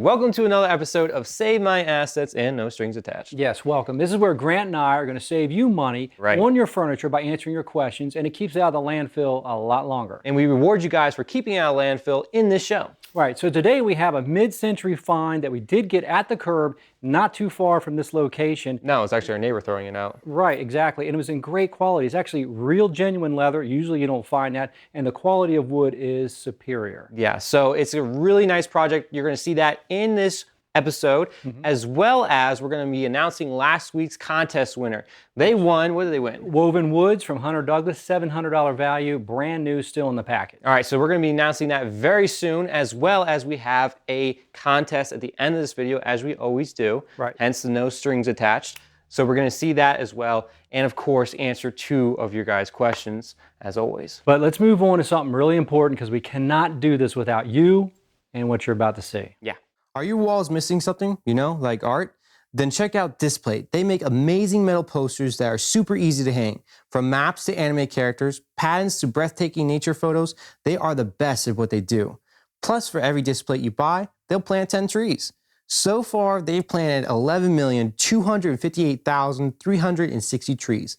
Welcome to another episode of Save My Assets and No Strings Attached. Yes, welcome. This is where Grant and I are going to save you money on your furniture by answering your questions, and it keeps it out of the landfill a lot longer. And we reward you guys for keeping it out of landfill in this show. Right, so today we have a mid-century find that we did get at the curb, not too far from this location. No, it's actually our neighbor throwing it out. Right, exactly, and it was in great quality. It's actually real genuine leather. Usually you don't find that, and the quality of wood is superior. Yeah, so it's a really nice project. You're going to see that in this episode, as well as we're going to be announcing last week's contest winner. They won, what did they win? Woven Woods from Hunter Douglas, $700 value, brand new, still in the package. All right, so we're going to be announcing that very soon, as well as we have a contest at the end of this video, as we always do, hence the no strings attached. So we're going to see that as well, and of course, answer 2 of your guys' questions, as always. But let's move on to something really important, because we cannot do this without you and what you're about to see. Yeah. Are your walls missing something, like art? Then check out Displate. They make amazing metal posters that are super easy to hang. From maps to anime characters, patterns to breathtaking nature photos, they are the best at what they do. Plus, for every Displate you buy, they'll plant 10 trees. So far, they've planted 11,258,360 trees.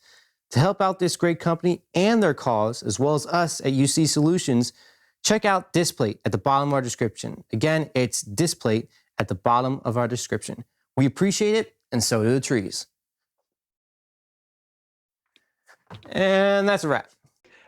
To help out this great company and their cause, as well as us at UC Solutions, check out Displate at the bottom of our description. Again, it's Displate at the bottom of our description. We appreciate it, and so do the trees. And that's a wrap.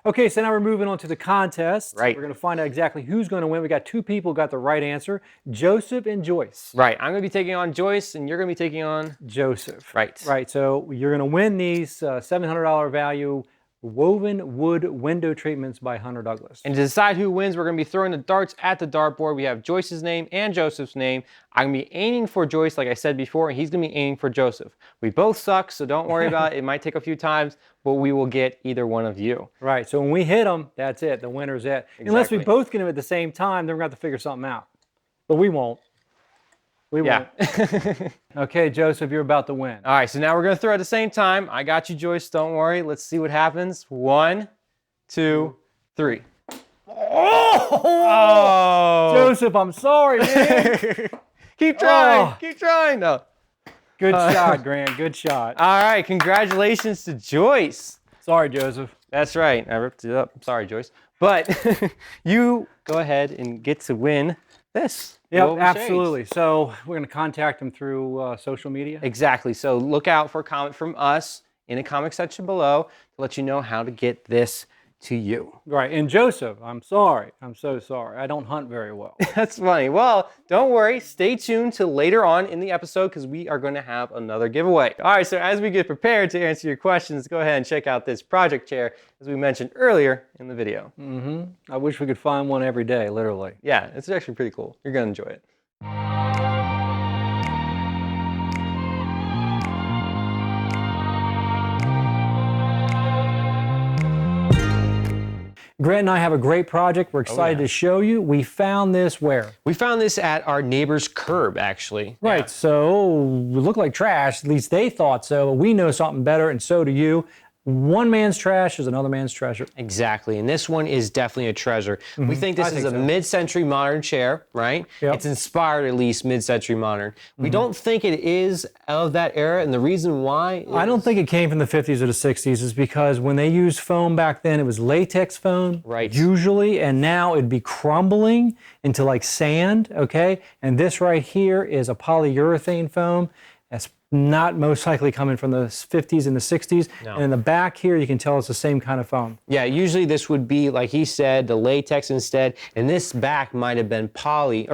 Okay, so now we're moving on to the contest. Right. We're going to find out exactly who's going to win. We got 2 people who got the right answer, Joseph and Joyce. Right, I'm going to be taking on Joyce, and you're going to be taking on Joseph. Right. Right, so you're going to win these $700 value woven wood window treatments by Hunter Douglas. And to decide who wins, we're going to be throwing the darts at the dartboard. We have Joyce's name and Joseph's name. I'm going to be aiming for Joyce, like I said before, and he's going to be aiming for Joseph. We both suck, so don't worry about it. It might take a few times, but we will get either one of you. Right. So when we hit them, that's it. The winner's it. Exactly. Unless we both get them at the same time, then we're going to have to figure something out. But we won't. We won't. Okay, Joseph, you're about to win. All right, so now we're going to throw at the same time. I got you, Joyce. Don't worry. Let's see what happens. 1, 2, 3. Oh! Joseph, I'm sorry, man. Keep trying. Oh. Keep trying. No. Good shot, Grant. Good shot. All right, congratulations to Joyce. Sorry, Joseph. That's right. I ripped it up. Sorry, Joyce. But you go ahead and get to win this. Yeah, absolutely. Shades. So we're going to contact them through social media? Exactly. So look out for a comment from us in the comment section below to let you know how to get this to you. Right. And Joseph, I'm sorry. I'm so sorry. I don't hunt very well. That's funny. Well, don't worry. Stay tuned till later on in the episode because we are going to have another giveaway. All right. So as we get prepared to answer your questions, go ahead and check out this project chair as we mentioned earlier in the video. I wish we could find one every day, literally. Yeah, it's actually pretty cool. You're going to enjoy it. Grant and I have a great project we're excited to show you. We found this where? We found this at our neighbor's curb, actually. Right, so we look like trash, at least they thought so. We know something better, and so do you. One man's trash is another man's treasure. Exactly, and this one is definitely a treasure. We think this is a mid-century modern chair, right? Yep. It's inspired at least mid-century modern. We don't think it is of that era, and the reason why is... I don't think it came from the 50s or the 60s is because when they used foam back then, it was latex foam, usually, and now it'd be crumbling into like sand, okay? And this right here is a polyurethane foam. That's not most likely coming from the 50s and the 60s. No. And in the back here, you can tell it's the same kind of foam. Yeah, usually this would be, like he said, the latex instead. And this back might have been cotton.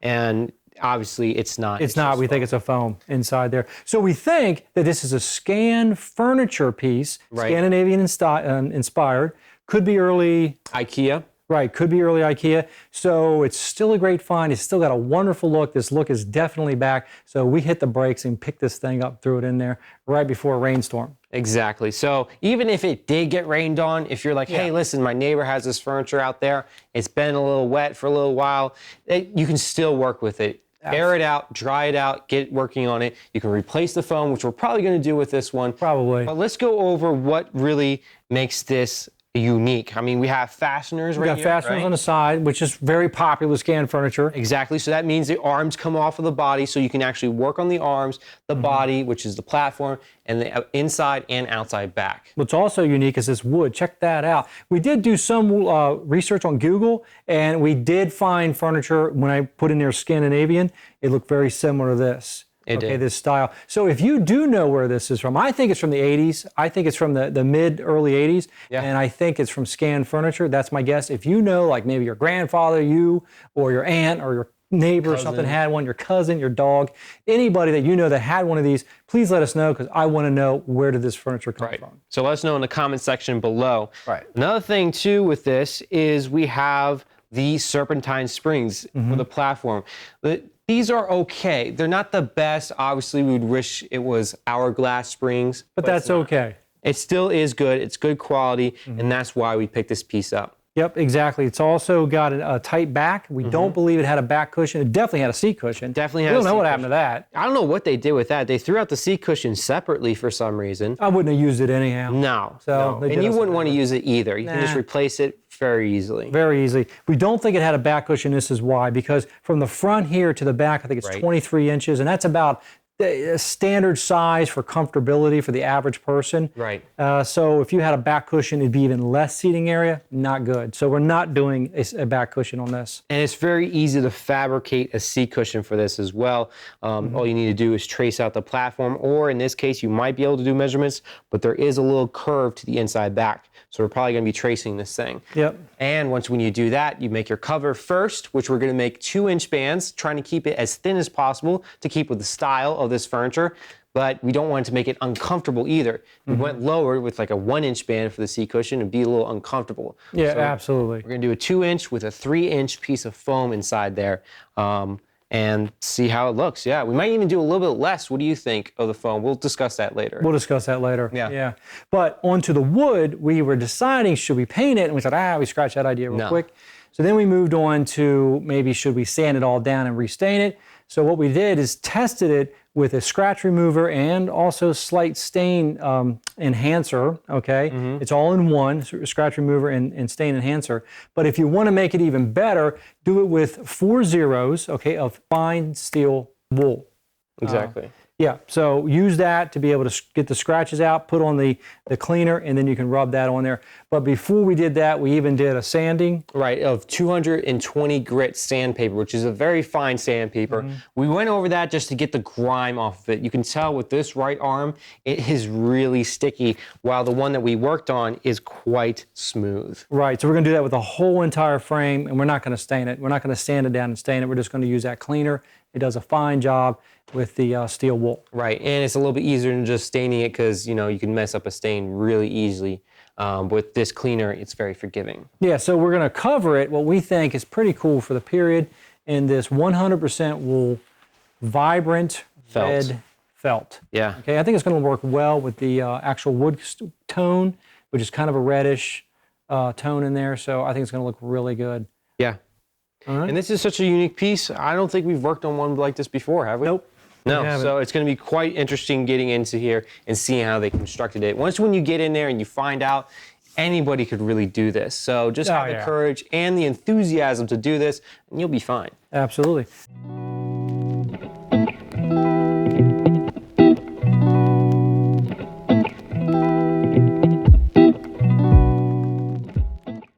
And obviously it's not. It's not. We think it's a foam inside there. So we think that this is a scan furniture piece, Scandinavian inspired. Could be early IKEA. Right, could be early IKEA. So it's still a great find. It's still got a wonderful look. This look is definitely back. So we hit the brakes and picked this thing up, threw it in there right before a rainstorm. Exactly. So even if it did get rained on, if you're like, hey, listen, my neighbor has this furniture out there. It's been a little wet for a little while. You can still work with it. Air it out, dry it out, get working on it. You can replace the foam, which we're probably going to do with this one. Probably. But let's go over what really makes this unique. I mean, we have fasteners We right got here, fasteners right? on the side, which is very popular with scan furniture. Exactly. So that means the arms come off of the body, so you can actually work on the arms, the body, which is the platform, and the inside and outside back. What's also unique is this wood. Check that out. We did do some research on Google, and we did find furniture, when I put in there Scandinavian, it looked very similar to this. It did. This style. So if you do know where this is from, I think it's from the 80s. I think it's from the early 80s. Yeah. And I think it's from Scan Furniture. That's my guess. If you know, like maybe your grandfather, you, or your aunt, or your neighbor or something had one, your cousin, your dog, anybody that you know that had one of these, please let us know, because I want to know, where did this furniture come from? So let us know in the comment section below. Right. Another thing too with this is we have the serpentine springs for the platform. These are okay. They're not the best. Obviously, we would wish it was hourglass springs. But that's okay. It still is good. It's good quality, and that's why we picked this piece up. Yep, exactly. It's also got a tight back. We don't believe it had a back cushion. It definitely had a seat cushion. Definitely We has don't a know seat what happened to that. I don't know what they did with that. They threw out the seat cushion separately for some reason. I wouldn't have used it anyhow. No. So they did and you us wouldn't a want to use it either. You can just Nah. replace it very easily. Very easily. We don't think it had a back cushion. This is why, because from the front here to the back, I think it's 23 inches, and that's about the standard size for comfortability for the average person. Right. So if you had a back cushion, it'd be even less seating area. Not good. So we're not doing a back cushion on this. And it's very easy to fabricate a seat cushion for this as well. All you need to do is trace out the platform, or in this case, you might be able to do measurements, but there is a little curve to the inside back. So we're probably going to be tracing this thing. Yep. And when you do that, you make your cover first, which we're going to make 2-inch bands, trying to keep it as thin as possible to keep with the style of this furniture. But we don't want to make it uncomfortable either. We went lower with like a 1-inch band for the seat cushion. It'd be a little uncomfortable. Yeah, So absolutely. we're going to do a 2-inch with a 3-inch piece of foam inside there. And see how it looks. Yeah, we might even do a little bit less. What do you think of the foam? We'll discuss that later. We'll discuss that later. Yeah. But onto the wood, we were deciding, should we paint it? And we said, we scratched that idea real quick. So then we moved on to maybe should we sand it all down and restain it? So what we did is tested it with a scratch remover and also slight stain enhancer, okay? It's all in one, scratch remover and stain enhancer. But if you want to make it even better, do it with 4 zeros, okay, of fine steel wool. Exactly. Yeah, so use that to be able to get the scratches out, put on the cleaner, and then you can rub that on there. But before we did that, we even did a sanding. Right, of 220 grit sandpaper, which is a very fine sandpaper. We went over that just to get the grime off of it. You can tell with this right arm, it is really sticky, while the one that we worked on is quite smooth. Right, so we're going to do that with the whole entire frame, and we're not going to stain it. We're not going to sand it down and stain it. We're just going to use that cleaner. It does a fine job with the steel wool. Right, and it's a little bit easier than just staining it, because you can mess up a stain really easily. With this cleaner, it's very forgiving. Yeah, so we're going to cover it, what we think is pretty cool for the period, in this 100% wool, vibrant red felt. Yeah. Okay, I think it's going to work well with the actual wood tone, which is kind of a reddish tone in there. So I think it's going to look really good. Yeah. All right. And this is such a unique piece. I don't think we've worked on one like this before, have we? Nope. No, We haven't. so it's going to be quite interesting getting into here and seeing how they constructed it. When you get in there and you find out, anybody could really do this. So just have the courage and the enthusiasm to do this, and you'll be fine. Absolutely.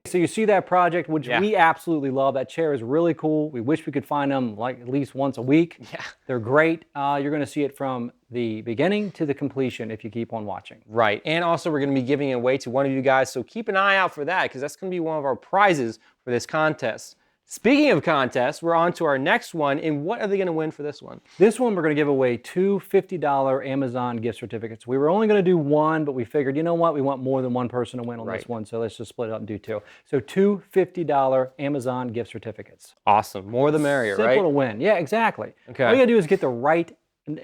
So you see that project, which we absolutely love. That chair is really cool. We wish we could find them like at least once a week. Yeah. They're great. You're going to see it from the beginning to the completion if you keep on watching. Right, and also we're going to be giving it away to one of you guys, so keep an eye out for that, because that's going to be one of our prizes for this contest. Speaking of contests, we're on to our next one, and what are they going to win for this one? This one, we're going to give away 2 $50 Amazon gift certificates. We were only going to do one, but we figured, you know what, we want more than one person to win on this one, so let's just split it up and do 2. So 2 $50 Amazon gift certificates. Awesome, more the merrier, right? Simple to win. Yeah, exactly. Okay. All you got to do is get the right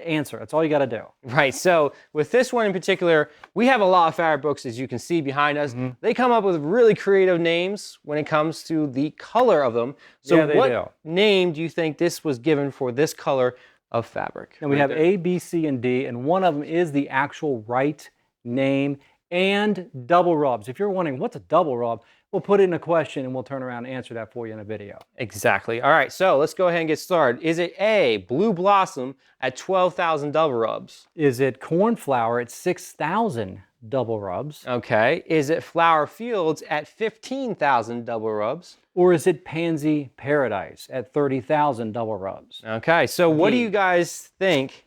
answer. That's all you got to do. Right, so with this one in particular, we have a lot of fabric books, as you can see behind us. They come up with really creative names when it comes to the color of them. So Yeah, they what do. name do you think this was given for this color of fabric? And we have A, B, C, and D, and one of them is the actual right name and double rubs. If you're wondering what's a double rub, we'll put it in a question and we'll turn around and answer that for you in a video. Exactly. All right, so let's go ahead and get started. Is it A, Blue Blossom at 12,000 double rubs? Is it cornflower at 6,000 double rubs? Okay. Is it Flower Fields at 15,000 double rubs? Or is it Pansy Paradise at 30,000 double rubs? Okay, so what do you guys think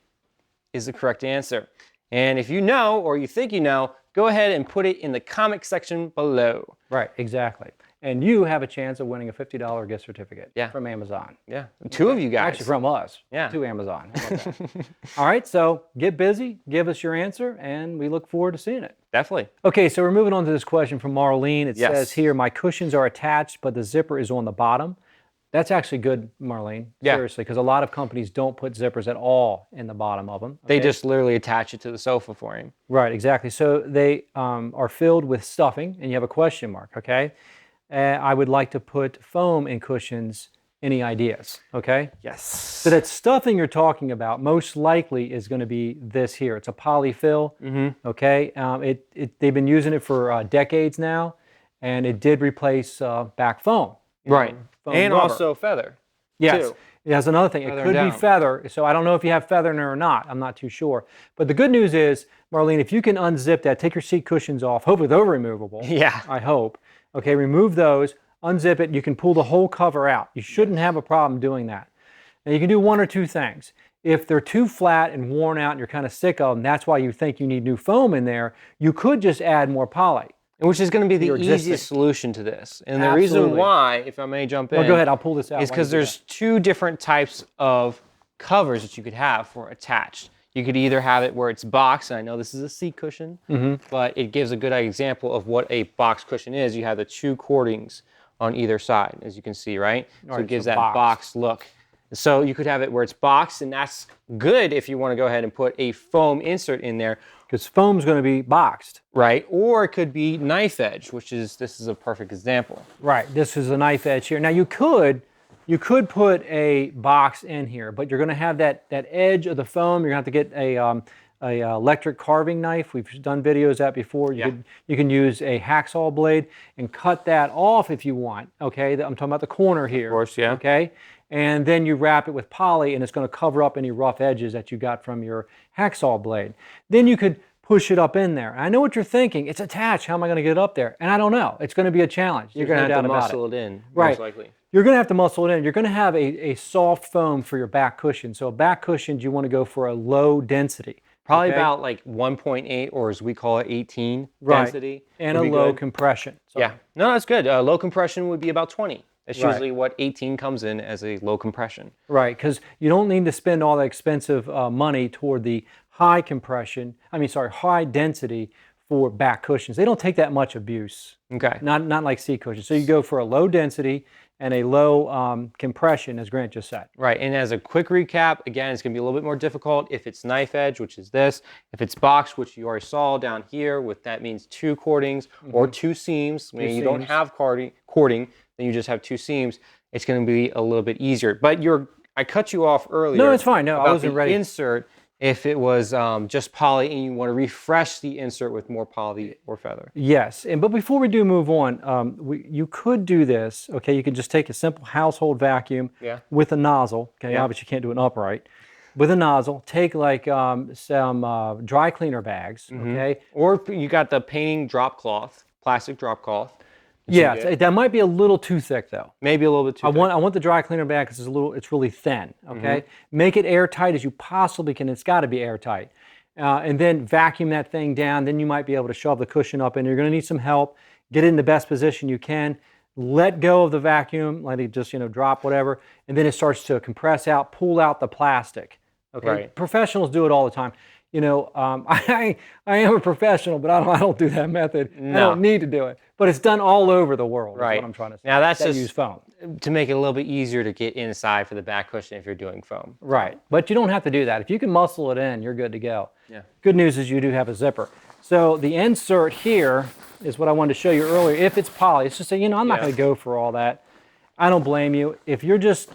is the correct answer? And if you know, or you think you know, go ahead and put it in the comment section below. Right, exactly. And you have a chance of winning a $50 gift certificate from Amazon. Yeah, two of you guys. Actually from us to Amazon. All right, so get busy, give us your answer, and we look forward to seeing it. Definitely. Okay, so we're moving on to this question from Marlene. It says here, my cushions are attached, but the zipper is on the bottom. That's actually good, Marlene, seriously, because a lot of companies don't put zippers at all in the bottom of them. They just literally attach it to the sofa for you. Right, exactly. So they are filled with stuffing, and you have a question mark, okay? I would like to put foam in cushions. Any ideas? Okay? Yes. So that stuffing you're talking about most likely is going to be this here. It's a polyfill. Okay? They've been using it for decades now, and it did replace back foam. Right. Foam and rubber. Also feather. Yes. Too. That's another thing. It could be feather. So I don't know if you have feather in it or not. I'm not too sure. But the good news is, Marlene, if you can unzip that, take your seat cushions off. Hopefully they're removable. Yeah. I hope. Okay, remove those, unzip it. You can pull the whole cover out. You shouldn't have a problem doing that. Now you can do one or two things. If they're too flat and worn out and you're kind of sick of them, that's why you think you need new foam in there, you could just add more poly. Which is going to be the easiest solution to this. And the reason why, if I may jump in, well, go ahead, I'll pull this out. Is because there's two different types of covers that you could have for attached. You could either have it where it's boxed, and I know this is a seat cushion, but it gives a good example of what a box cushion is. You have the two cordings on either side, as you can see, right? So it gives that box look. So you could have it where it's boxed, and that's good if you want to go ahead and put a foam insert in there. Because foam's going to be boxed. Right, or it could be knife edge, this is a perfect example. Right, this is a knife edge here. Now you could put a box in here, but you're going to have that edge of the foam. You're going to have to get a electric carving knife. We've done videos of that before. You can use a hacksaw blade and cut that off if you want. Okay, I'm talking about the corner here. Of course, yeah. Okay, and then you wrap it with poly, and it's going to cover up any rough edges that you got from your hacksaw blade. Then you could push it up in there. I know what you're thinking. It's attached. How am I going to get it up there? And I don't know. It's going to be a challenge. You're going to have to muscle it in, most likely. You're going to have to muscle it in. You're going to have a soft foam for your back cushion. So back cushions, you want to go for a low density. Probably about like 1.8, or as we call it, 18 density. And a low compression. So. Yeah. No, that's good. Low compression would be about 20. That's usually what 18 comes in as a low compression. Right, because you don't need to spend all the expensive money toward the high density for back cushions. They don't take that much abuse. Okay. Not like seat cushions. So you go for a low density and a low compression, as Grant just said. Right, and as a quick recap, again, it's going to be a little bit more difficult if it's knife edge, which is this. If it's box, which you already saw down here, that means two cordings or two seams. Maybe you don't have cording, then you just have two seams. It's going to be a little bit easier. But I cut you off earlier. No, it's fine. No, I wasn't ready. Insert, if it was just poly and you want to refresh the insert with more poly or feather. Yes, but before we do move on, you could do this. Okay, you could just take a simple household vacuum with a nozzle. Okay, obviously you can't do it upright. With a nozzle, take like some dry cleaner bags. Okay, or you got the painting drop cloth, plastic drop cloth. Yeah, that might be a little too thick though. Maybe a little bit too thick. I want the dry cleaner bag because it's really thin, okay? Make it airtight as you possibly can. It's got to be airtight. And then vacuum that thing down. Then you might be able to shove the cushion up in. You're going to need some help. Get it in the best position you can. Let go of the vacuum. Let it just, drop whatever. And then it starts to compress out, pull out the plastic. Okay? Right. Professionals do it all the time. I am a professional, but I don't do that method. No. I don't need to do it. But it's done all over the world, is what I'm trying to say. Now that's just use foam. To make it a little bit easier to get inside for the back cushion if you're doing foam. Right, but you don't have to do that. If you can muscle it in, you're good to go. Yeah. Good news is you do have a zipper. So the insert here is what I wanted to show you earlier. If it's poly, it's just say, I'm not going to go for all that. I don't blame you. If you're just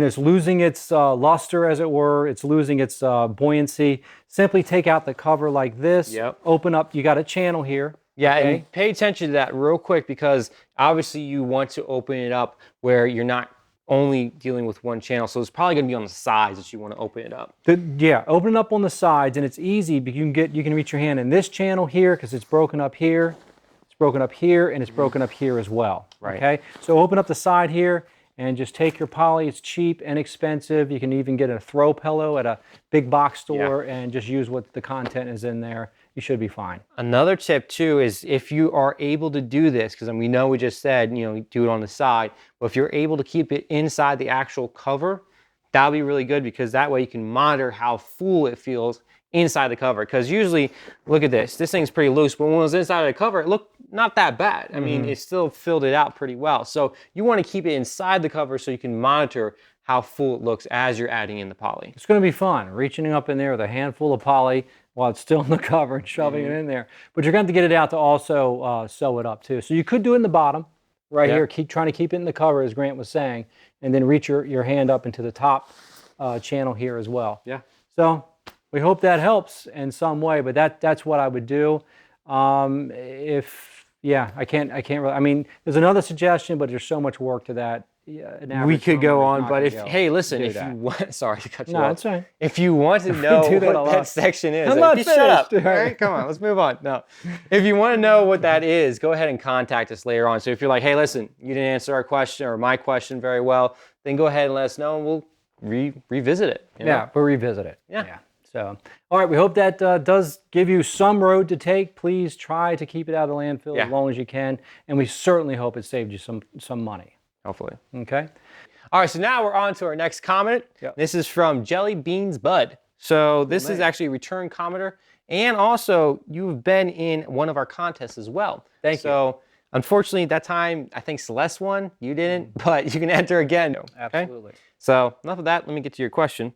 it's losing its luster, as it were. It's losing its buoyancy. Simply take out the cover like this. Yep. Open up. You got a channel here. Yeah, okay? and pay attention to that real quick, because obviously you want to open it up where you're not only dealing with one channel. So it's probably going to be on the sides that you want to open it up. Yeah, open it up on the sides, and it's easy. But you can reach your hand in this channel here because it's broken up here. It's broken up here, and it's broken up here as well. Right. Okay. So open up the side here. And just take your poly. It's cheap, inexpensive. You can even get a throw pillow at a big box store and just use what the content is in there. You should be fine. Another tip too is if you are able to do this, because we know we just said, do it on the side, but if you're able to keep it inside the actual cover, that'll be really good, because that way you can monitor how full it feels inside the cover. Because usually, look at this thing's pretty loose, but when it was inside of the cover, it looked not that bad. I mean, it still filled it out pretty well. So you want to keep it inside the cover so you can monitor how full it looks as you're adding in the poly. It's going to be fun, reaching up in there with a handful of poly while it's still in the cover and shoving it in there. But you're going to have to get it out to also sew it up too. So you could do it in the bottom, right here, trying to keep it in the cover, as Grant was saying, and then reach your hand up into the top channel here as well. Yeah. So we hope that helps in some way, but that's what I would do. I can't really, I mean, there's another suggestion, but there's so much work to that. Yeah, we could go on, but hey, listen, if you want, sorry to cut you off. No, that's right. If you want to know what that section is, I'm not shut up. finished. All right, come on, let's move on. No, if you want to know what that is, go ahead and contact us later on. So if you're like, hey, listen, you didn't answer our question or my question very well, then go ahead and let us know, and we'll revisit it. Yeah, we'll revisit it. Yeah. So, all right, we hope that does give you some road to take. Please try to keep it out of the landfill as long as you can, and we certainly hope it saved you some money. Hopefully. Okay. All right, so now we're on to our next comment. Yep. This is from Jellybeansbud. So this is actually a return commenter, and also you've been in one of our contests as well. Thank you. So unfortunately, that time I think Celeste won. You didn't, but you can enter again. Absolutely. Okay? So enough of that. Let me get to your question.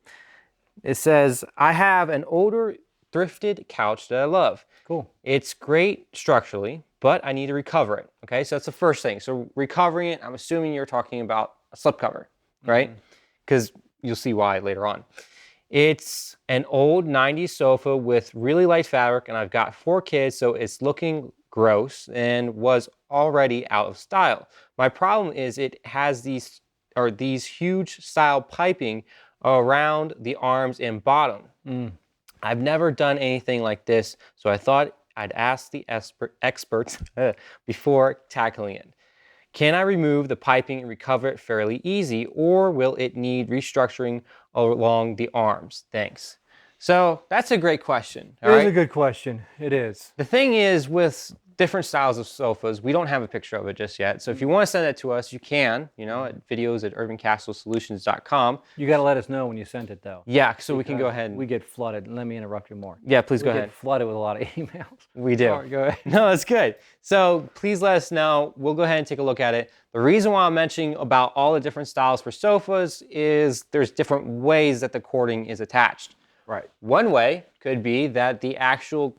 It says, I have an older thrifted couch that I love. Cool. It's great structurally, but I need to recover it. Okay, so that's the first thing. So recovering it, I'm assuming you're talking about a slipcover, right? Because you'll see why later on. It's an old 90s sofa with really light fabric, and I've got 4 kids, so it's looking gross and was already out of style. My problem is it has these huge style piping around the arms and bottom. I've never done anything like this, so I thought I'd ask the experts before tackling it. Can I remove the piping and recover it fairly easy, or will it need restructuring along the arms? Thanks. So that's a great question. It is a good question. It is. The thing is, with different styles of sofas, we don't have a picture of it just yet. So if you want to send it to us, you can, at videos@urbancastlesolutions.com. You got to let us know when you sent it, though. Yeah, so we can go ahead. We get flooded. Let me interrupt you more. Yeah, please go ahead. We get flooded with a lot of emails. We do. Sorry, go ahead. No, that's good. So please let us know. We'll go ahead and take a look at it. The reason why I'm mentioning about all the different styles for sofas is there's different ways that the cording is attached. Right. One way could be that the actual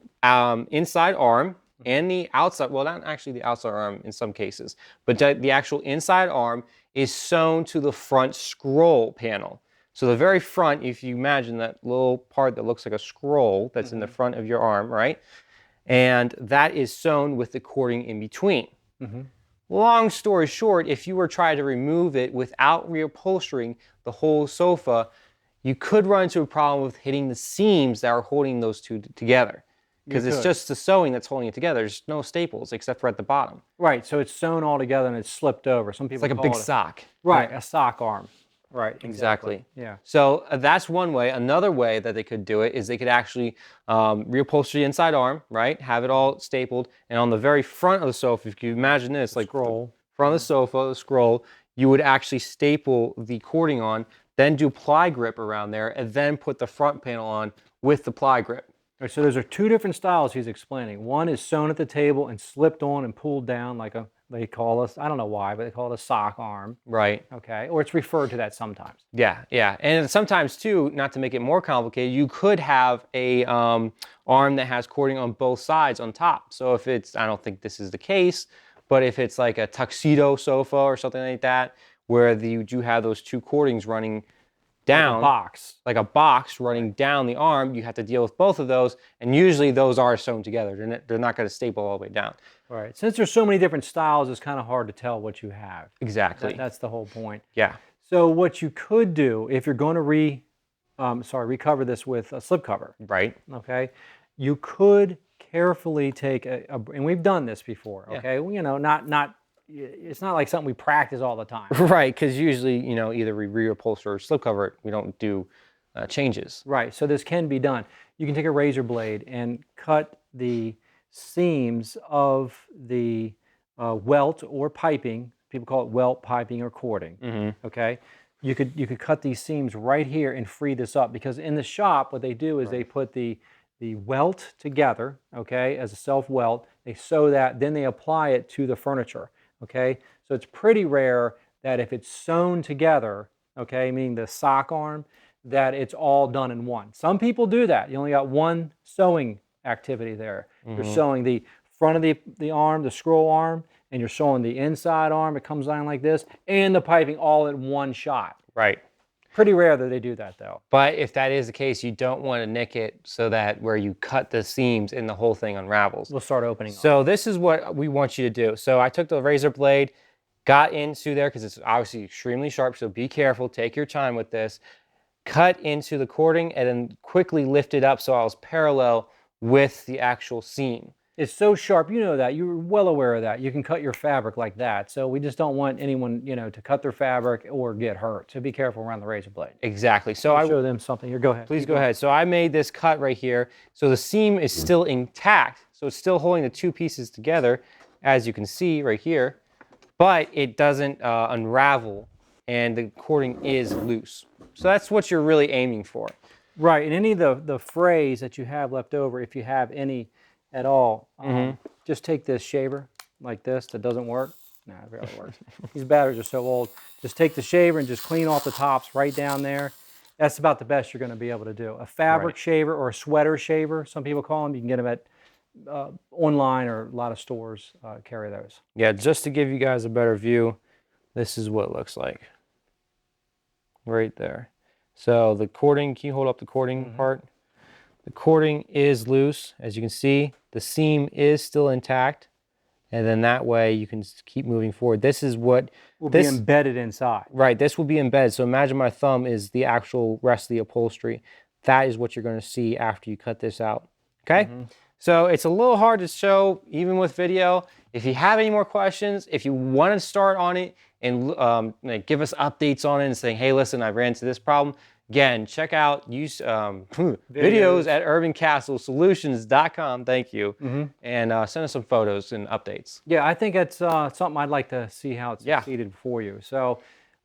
inside arm and the outside, well, not actually the outside arm in some cases, but the actual inside arm is sewn to the front scroll panel. So the very front, if you imagine that little part that looks like a scroll that's in the front of your arm, right? And that is sewn with the cording in between. Long story short, if you were trying to remove it without reupholstering the whole sofa, you could run into a problem with hitting the seams that are holding those two together. Because it's just the sewing that's holding it together. There's no staples except for at the bottom. Right, so it's sewn all together and it's slipped over. Some people It's like a big sock. Right, a sock arm. Right, Exactly. Yeah. So that's one way. Another way that they could do it is they could actually reupholster the inside arm, right? Have it all stapled. And on the very front of the sofa, if you imagine this, like scroll. Front of the sofa, the scroll, you would actually staple the cording on, then do ply grip around there, and then put the front panel on with the ply grip. Right, so those are 2 different styles he's explaining. One is sewn at the table and slipped on and pulled down like they call us, I don't know why, but they call it a sock arm. Right. Okay, or it's referred to that sometimes. Yeah. And sometimes too, not to make it more complicated, you could have a arm that has cording on both sides on top. So if it's, I don't think this is the case, but if it's like a tuxedo sofa or something like that, where you do have those two cordings running down. Like a box running down the arm. You have to deal with both of those, and usually those are sewn together. They're not going to staple all the way down. Right. Since there's so many different styles, it's kind of hard to tell what you have. Exactly. That's the whole point. Yeah. So what you could do, if you're going to recover this with a slipcover. Right. Okay. You could carefully take and we've done this before. Okay. Well, you know, it's not like something we practice all the time. Right, because usually, you know, either we reupholster or slipcover it. We don't do changes. Right, so this can be done. You can take a razor blade and cut the seams of the welt or piping. People call it welt, piping, or cording. Okay, you could cut these seams right here and free this up, because in the shop what they do is they put the welt together, okay, as a self welt. They sew that, then they apply it to the furniture. Okay, so it's pretty rare that if it's sewn together, okay, meaning the sock arm, that it's all done in one. Some people do that. You only got one sewing activity there. You're sewing the front of the arm, the scroll arm, and you're sewing the inside arm. It comes down like this, and the piping all in one shot. Right. Pretty rare that they do that, though. But if that is the case, you don't want to nick it so that where you cut the seams and the whole thing unravels. We'll start opening. So this is what we want you to do. So I took the razor blade, got into there because it's obviously extremely sharp, so be careful, take your time with this. Cut into the cording and then quickly lift it up so I was parallel with the actual seam. It's so sharp, you know that. You're well aware of that. You can cut your fabric like that. So we just don't want anyone, you know, to cut their fabric or get hurt. So be careful around the razor blade. Exactly. So I'll show them something here. Go ahead. Please go ahead. So I made this cut right here. So the seam is still intact. So it's still holding the two pieces together, as you can see right here, but it doesn't unravel and the cording is loose. So that's what you're really aiming for. Right. And any of the frays that you have left over, if you have any at all, just take this shaver like this that doesn't work. No, it really works. These batteries are so old. Just take the shaver and just clean off the tops right down there. That's about the best you're going to be able to do. A fabric shaver or a sweater shaver, some people call them. You can get them at online, or a lot of stores carry those. Yeah, just to give you guys a better view, this is what it looks like right there. So the cording, can you hold up the cording part? The cording is loose, as you can see. The seam is still intact, and then that way you can keep moving forward. This is what will be embedded inside. Right, this will be embedded. So imagine my thumb is the actual rest of the upholstery. That is what you're going to see after you cut this out. Okay? So it's a little hard to show even with video. If you have any more questions, if you want to start on it and give us updates on it and saying, hey, listen, I ran into this problem, again, check out videos at urbancastlesolutions.com. Thank you. And send us some photos and updates. Yeah, I think it's something I'd like to see how it's succeeded for you. So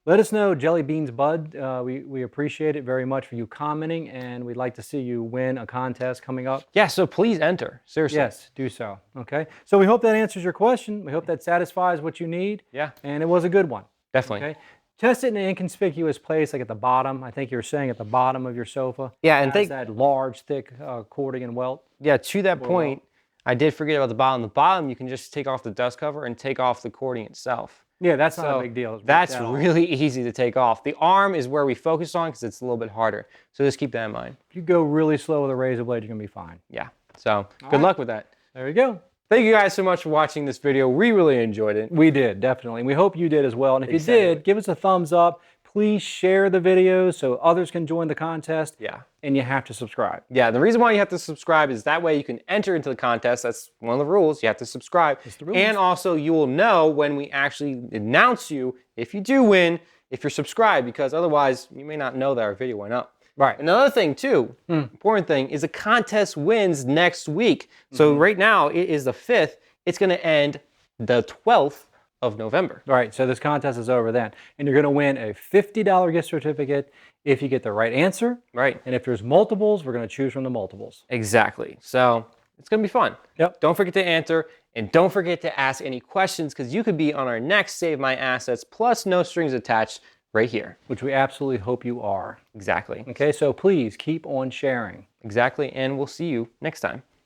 let us know, Jellybeansbud. We appreciate it very much for you commenting, and we'd like to see you win a contest coming up. Yeah, so please enter. Seriously. Yes, do so. Okay. So we hope that answers your question. We hope that satisfies what you need. Yeah. And it was a good one. Definitely. Okay. Test it in an inconspicuous place, like at the bottom. I think you were saying at the bottom of your sofa. Yeah, and think that large, thick cording and welt. Yeah, to that point, I did forget about the bottom. The bottom, you can just take off the dust cover and take off the cording itself. Yeah, that's not a big deal. That's really easy to take off. The arm is where we focus on because it's a little bit harder. So just keep that in mind. If you go really slow with a razor blade, you're going to be fine. Yeah. So good luck with that. There you go. Thank you guys so much for watching this video. We really enjoyed it. We did, definitely. And we hope you did as well. And if you did, give us a thumbs up. Please share the videos so others can join the contest. Yeah. And you have to subscribe. Yeah, the reason why you have to subscribe is that way you can enter into the contest. That's one of the rules. You have to subscribe. That's the rules. And also you will know when we actually announce you, if you do win, if you're subscribed, because otherwise you may not know that our video went up. Right. Another thing too, important thing, is the contest wins next week. So right now it is the 5th. It's going to end the 12th of November. All right, so this contest is over then. And you're going to win a $50 gift certificate if you get the right answer. Right. And if there's multiples, we're going to choose from the multiples. Exactly. So it's going to be fun. Yep. Don't forget to answer, and don't forget to ask any questions, because you could be on our next Save My Assets plus no strings attached right here. Which we absolutely hope you are. Exactly. Okay, so please keep on sharing. Exactly, and we'll see you next time.